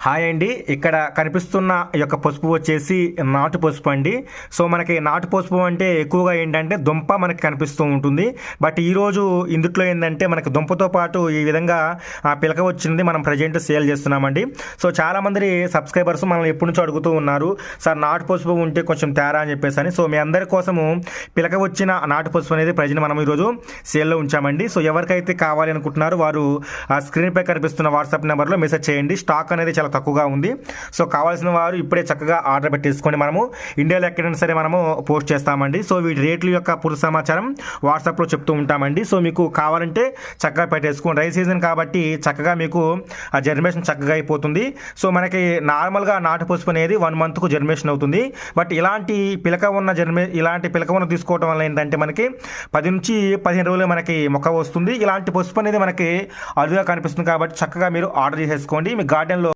Hi అండి. ఇక్కడ కనిపిస్తున్న ఈ యొక్క పసుపు వచ్చేసి నాటు పసుపు అండి. సో మనకి నాటు పసుపు అంటే ఎక్కువగా ఏంటంటే దుంప మనకి కనిపిస్తూ ఉంటుంది. బట్ ఈరోజు ఇందుట్లో ఏంటంటే మనకి దుంపతో పాటు ఈ విధంగా పిలక వచ్చింది మనం ప్రజెంట్ సేల్ చేస్తున్నామండి. సో చాలామంది సబ్స్క్రైబర్స్ మనల్ని ఎప్పటి నుంచో అడుగుతూ ఉన్నారు, సార్ నాటు పసుపు ఉంటే కొంచెం తేడా అని చెప్పేసి అని. సో మీ అందరి కోసము పిలక వచ్చిన నాటు పసుపు అనేది ప్రజెంట్ మనం ఈరోజు సేల్లో ఉంచామండి. సో ఎవరికైతే కావాలి అనుకుంటున్నారో వారు ఆ స్క్రీన్పై కనిపిస్తున్న వాట్సాప్ నెంబర్లో మెసేజ్ చేయండి. స్టాక్ అనేది చాలా తక్కువగా ఉంది. సో కావాల్సిన వారు ఇప్పుడే చక్కగా ఆర్డర్ పెట్టేసుకొని మనము ఇండియాలో ఎక్కడైనా సరే మనము పోస్ట్ చేస్తామండి. సో వీటి రేట్ల యొక్క పూర్తి సమాచారం వాట్సాప్లో చెప్తూ ఉంటామండి. సో మీకు కావాలంటే చక్కగా పెట్టేసుకోండి. రైస్ సీజన్ కాబట్టి చక్కగా మీకు ఆ జర్మినేషన్ చక్కగా అయిపోతుంది. సో మనకి నార్మల్గా నాటు పసుపు అనేది 1 మంత్కు జర్మినేషన్ అవుతుంది. బట్ ఇలాంటి పిలక ఉన్న తీసుకోవడం వల్ల ఏంటంటే మనకి 10 నుంచి 15 రోజులు మనకి మొక్క వస్తుంది. ఇలాంటి పసుపు అనేది మనకి అరుదుగా కనిపిస్తుంది కాబట్టి చక్కగా మీరు ఆర్డర్ చేసేసుకోండి. మీ గార్డెన్లో